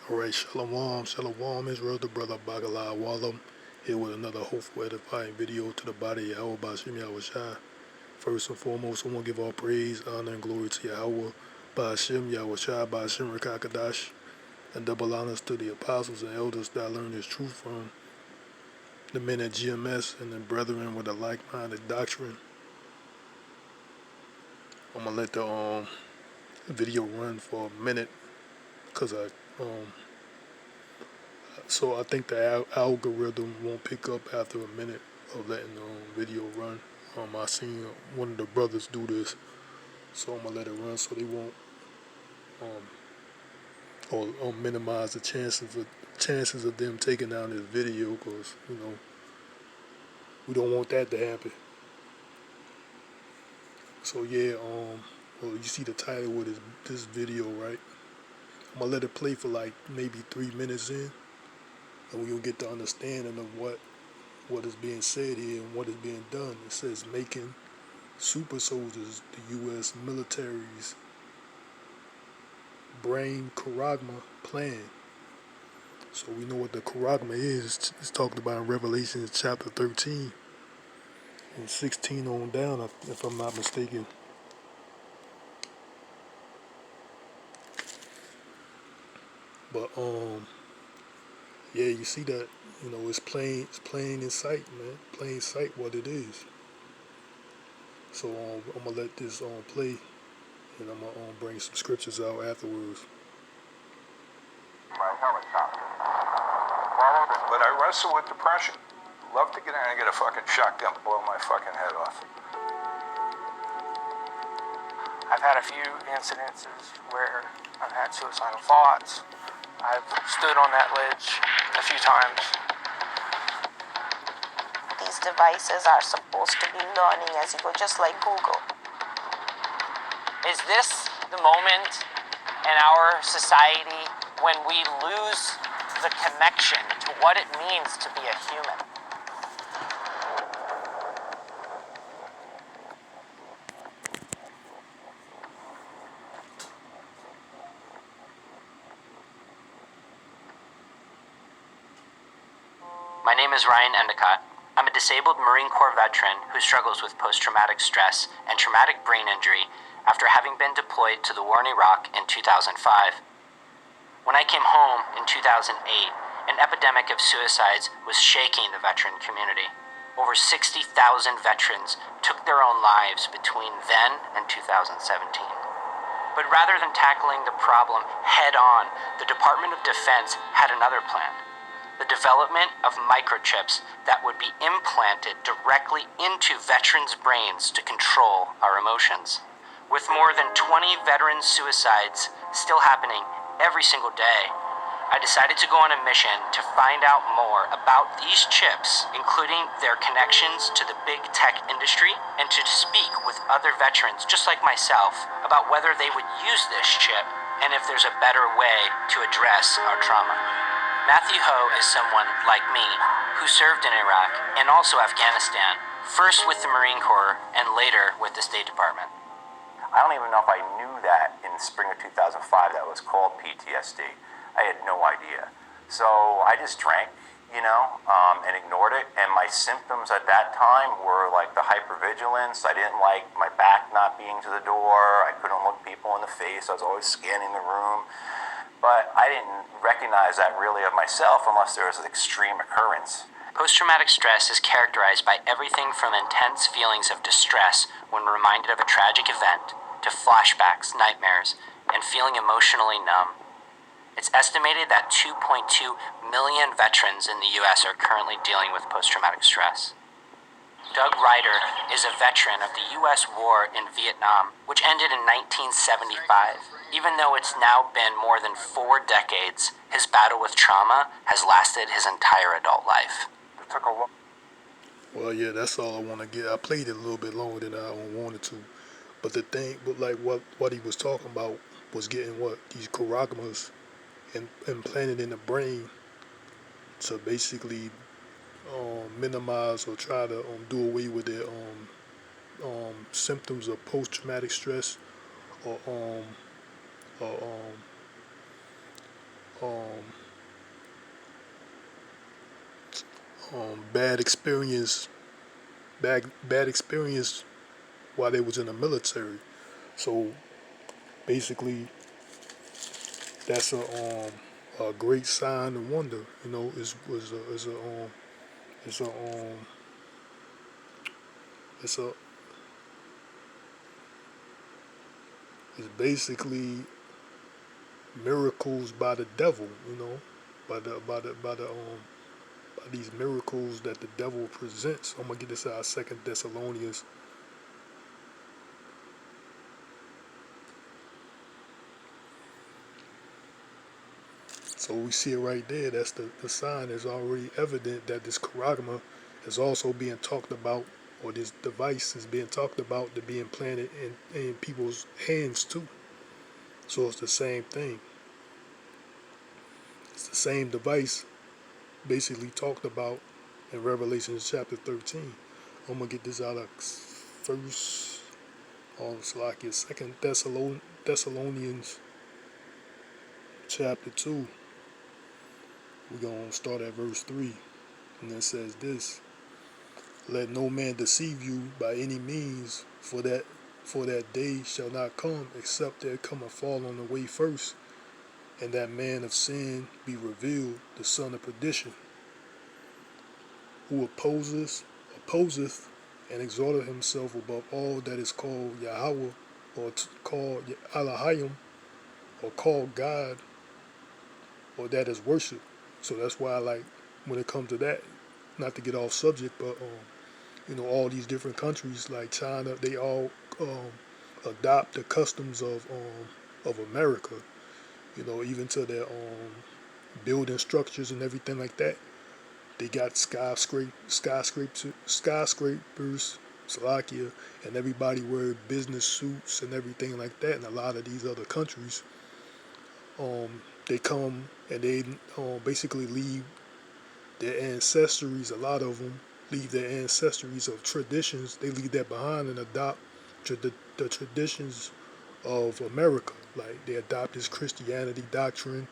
Alright, Shalom, Shalom, Israel, the brother YAHAWAH, here with another hopeful edifying video to the body of YAHAWAHSHI. First and foremost, I want to give all praise, honor, and glory to Yahweh, Ba'ashem, YAHAWAHSHI, Ba'ashem, Rekakadash, and double honors to the apostles and elders that I learned this truth from, the men at GMS and the brethren with a like-minded doctrine. I'm going to let the video run for a minute, because so I think the algorithm won't pick up after a minute of letting the video run. I seen one of the brothers do this, so I'm gonna let it run so they won't or minimize the chances of them taking down this video, because we don't want that to happen. So yeah, well, you see the title of this video, right? I'm gonna let it play for like maybe 3 minutes in, and we'll get the understanding of what is being said here and what is being done. It says making super soldiers the U.S. military's brain Charagma plan. So we know what the Charagma is. It's talked about in Revelation chapter 13 and 16 on down, if I'm not mistaken. But yeah, you see that, it's plain in sight, man. Plain sight what it is. So I'm gonna let this play, and I'm gonna bring some scriptures out afterwards. My helicopter. Followed it, but I wrestle with depression. Love to get in and get a fucking shotgun, blow my fucking head off. I've had a few incidences where I've had suicidal thoughts. I've stood on that ledge a few times. These devices are supposed to be learning as you go, just like Google. Is this the moment in our society when we lose the connection to what it means to be a human? My name is Ryan Endicott. I'm a disabled Marine Corps veteran who struggles with post-traumatic stress and traumatic brain injury after having been deployed to the war in Iraq in 2005. When I came home in 2008, an epidemic of suicides was shaking the veteran community. Over 60,000 veterans took their own lives between then and 2017. But rather than tackling the problem head-on, the Department of Defense had another plan. The development of microchips that would be implanted directly into veterans' brains to control our emotions. With more than 20 veteran suicides still happening every single day, I decided to go on a mission to find out more about these chips, including their connections to the big tech industry, and to speak with other veterans just like myself about whether they would use this chip and if there's a better way to address our trauma. Matthew Ho is someone like me who served in Iraq and also Afghanistan, first with the Marine Corps and later with the State Department. I don't even know if I knew that in the spring of 2005 that was called PTSD. I had no idea. So I just drank, and ignored it. And my symptoms at that time were like the hypervigilance. I didn't like my back not being to the door. I couldn't look people in the face. I was always scanning the room. But I didn't recognize that really of myself unless there was an extreme occurrence. Post-traumatic stress is characterized by everything from intense feelings of distress when reminded of a tragic event, to flashbacks, nightmares, and feeling emotionally numb. It's estimated that 2.2 million veterans in the U.S. are currently dealing with post-traumatic stress. Doug Ryder is a veteran of the U.S. war in Vietnam, which ended in 1975. Even though it's now been more than 4 decades, his battle with trauma has lasted his entire adult life. It took a long... Well, yeah, that's all I want to get. I played it a little bit longer than I wanted to, but like what he was talking about was getting these Charagmas implanted in the brain to basically minimize or try to do away with their symptoms of post-traumatic stress or um, bad experience, bad experience while they was in the military. So basically, that's a great sign and wonder. You know, it's a it's a it's basically miracles by the devil. You know, by these miracles that the devil presents. I'm gonna get this out of 2 Thessalonians. So we see it right there. That's the sign is already evident that this charagma is also being talked about, or this device is being talked about to be implanted in people's hands too. So it's the same thing. It's the same device basically talked about in Revelation chapter 13. I'm gonna get this out of first, it's like 2 Thessalonians chapter 2. We're gonna start at verse 3. And it says this: let no man deceive you by any means, for that day shall not come, except there come a fall on the way first, and that man of sin be revealed, the son of perdition, who opposeth and exalteth himself above all that is called Yahawah, or called Elohim, or called God, or that is worship. So that's why I like, when it comes to that, not to get off subject, but you know, all these different countries like China, they all adopt the customs of America. You know, even to their building structures and everything like that. They got skyscrapers, Slovakia, and everybody wear business suits and everything like that. In a lot of these other countries, they come and they basically leave their ancestries. A lot of them leave their ancestries of traditions. They leave that behind and adopt the traditions of America. Like they adopt this Christianity doctrine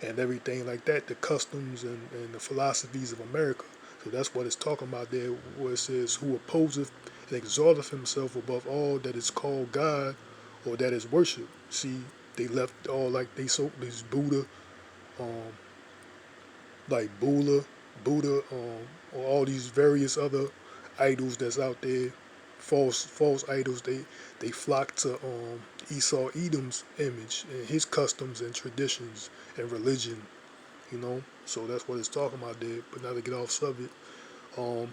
and everything like that, the customs and the philosophies of America. So that's what it's talking about there, where it says, who opposeth and exalteth himself above all that is called God, or that is worship. See, they left all like this Buddha, um, like Buddha, or all these various other idols that's out there, false idols. They flock to Esau Edom's image and his customs and traditions and religion. You know, so that's what it's talking about there. But not to get off subject, 2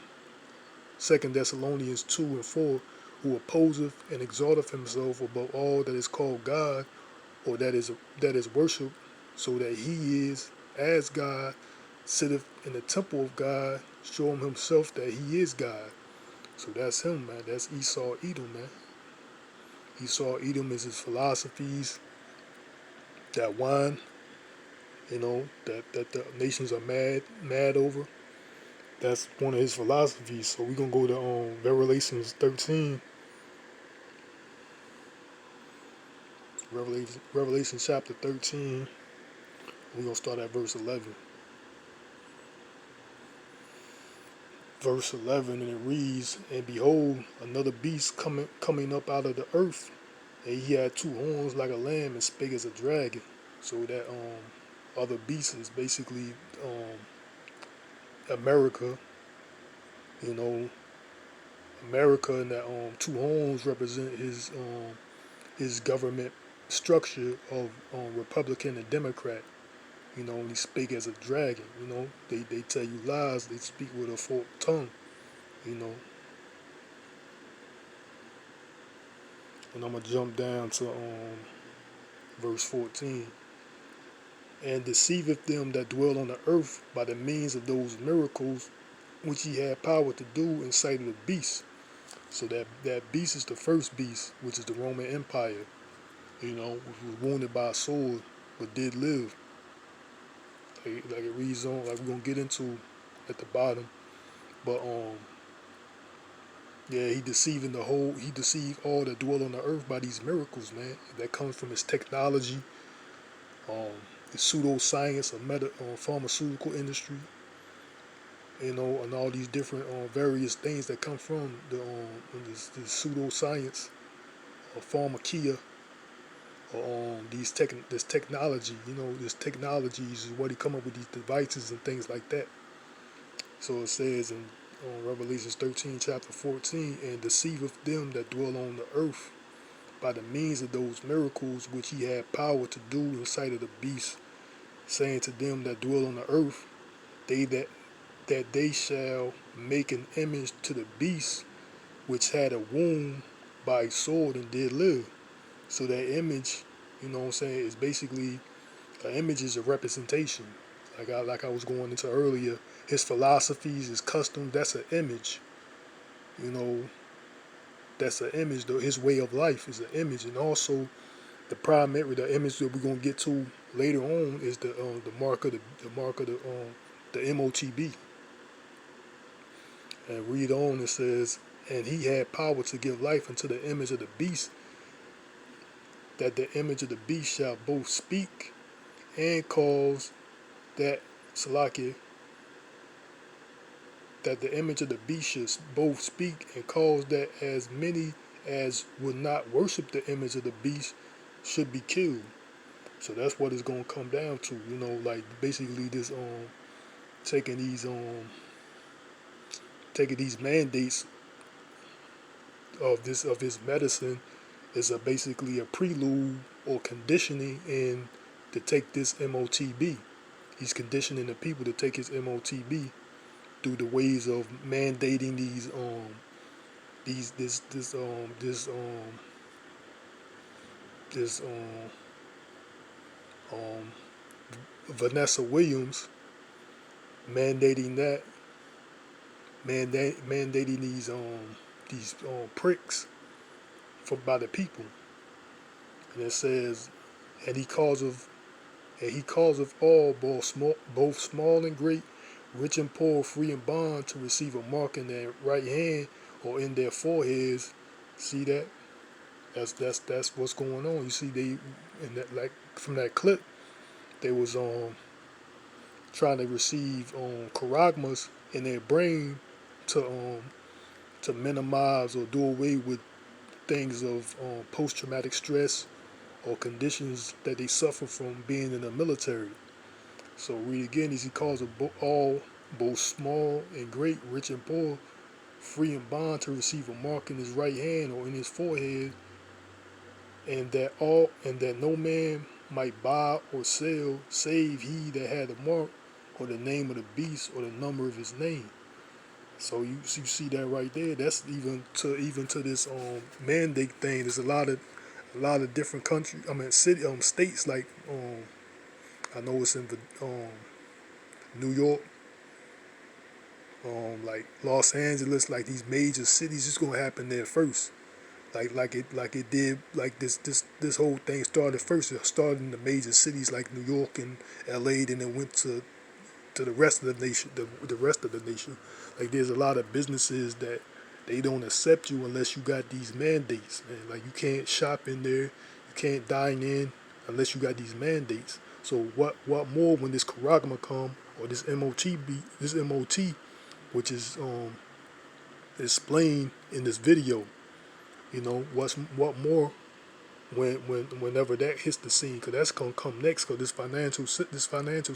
Thessalonians 2:4, who opposeth and exalteth himself above all that is called God, or that is worship, so that he is as God, sitteth in the temple of God, showing himself that he is God. So that's him, man. That's Esau Edom, man. Esau Edom is his philosophies, that wine, you know, that the nations are mad over. That's one of his philosophies. So we're gonna go to Revelations 13. Revelation chapter 13. We're gonna start at verse 11. Verse 11, and it reads, and behold, another beast coming up out of the earth, and he had two horns like a lamb, and spake as a dragon. So that other beast is basically America. You know, America, and that two horns represent his government structure of Republican and Democrat. You know, and he speak as a dragon. You know, they tell you lies. They speak with a forked tongue. You know, and I'm gonna jump down to verse 14. And deceiveth them that dwell on the earth by the means of those miracles which he had power to do in sight of the beast. So that beast is the first beast, which is the Roman Empire. You know, which was wounded by a sword but did live. Like it reads on, like we're gonna get into at the bottom. But yeah, he deceived all that dwell on the earth by these miracles, man. That comes from his technology. the pseudoscience of pharmaceutical industry, and all these different various things that come from this pseudoscience of pharmakia, or this technology. This technology is what he come up with these devices and things like that. So it says in Revelations 13, chapter 14, and deceiveth them that dwell on the earth by the means of those miracles which he had power to do in sight of the beast, saying to them that dwell on the earth, that they shall make an image to the beast which had a wound by a sword and did live. So that image, is basically, an image is a representation. Like I was going into earlier, his philosophies, his customs, that's an image. You know, that's an image. Though his way of life is an image, and also the image that we're gonna get to later on is the mark of the MOTB. And read on, it says, and he had power to give life unto the image of the beast, that the image of the beast shall both speak and cause that Salakia, that the image of the beast should both speak and cause that as many as would not worship the image of the beast should be killed. So that's what it's gonna come down to, like basically this taking these mandates of his medicine is basically a prelude or conditioning in to take this MOTB. He's conditioning the people to take his MOTB through the ways of mandating this Vanessa Williams, mandating that mandating these pricks by the people. And it says, and he causeth all, both small and great, rich and poor, free and bond, to receive a mark in their right hand or in their foreheads. See that? That's what's going on. You see, like from that clip, they was trying to receive charagmas in their brain to minimize or do away with things of post-traumatic stress or conditions that they suffer from being in the military. So read again, he calls all, both small and great, rich and poor, free and bond, to receive a mark in his right hand or in his forehead, and that no man might buy or sell save he that had the mark or the name of the beast or the number of his name. So you see that right there. That's even to this mandate thing. There's a lot of different countries. States like I know it's in New York, like Los Angeles, like these major cities. It's gonna happen there first. Like it did. Like this whole thing started first. It started in the major cities like New York and L.A. Then it went to the rest of the nation. The rest of the nation. Like there's a lot of businesses that they don't accept you unless you got these mandates, man. Like you can't shop in there, you can't dine in unless you got these mandates. So what more when this Charagma come, or this MOT, which is explained in this video. What more whenever that hits the scene, because that's gonna come next. Because this financial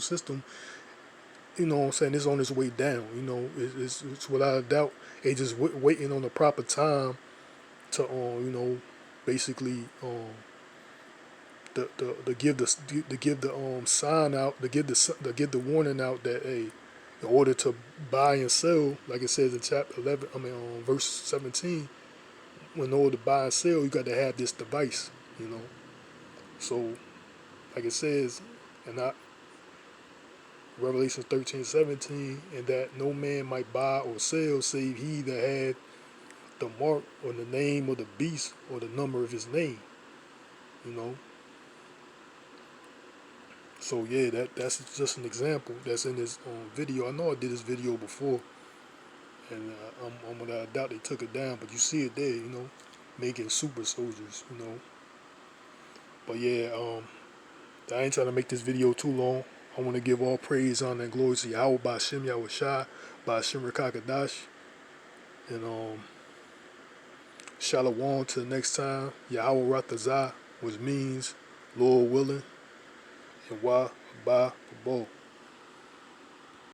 system, what I'm saying, is on its way down. It's without a doubt. They just waiting on the proper time to basically to give the sign out, to give the warning out that, hey, in order to buy and sell, like it says in chapter 11, verse 17, in order to buy and sell, you got to have this device. So like it says in Revelation 13:17, and that no man might buy or sell save he that had the mark or the name of the beast or the number of his name. So yeah, that's just an example that's in this video. I know I did this video before, and I'm without a doubt they took it down, but you see it there, making super soldiers. But yeah, I ain't trying to make this video too long. I want to give all praise, honor, and glory to YAHAWAHSHI, YAHAWAHSHI, Ba'ashim Rakakadash. And Shalom to the next time. Yahweh Ratazah, which means Lord willing. And Wa Ba Bo.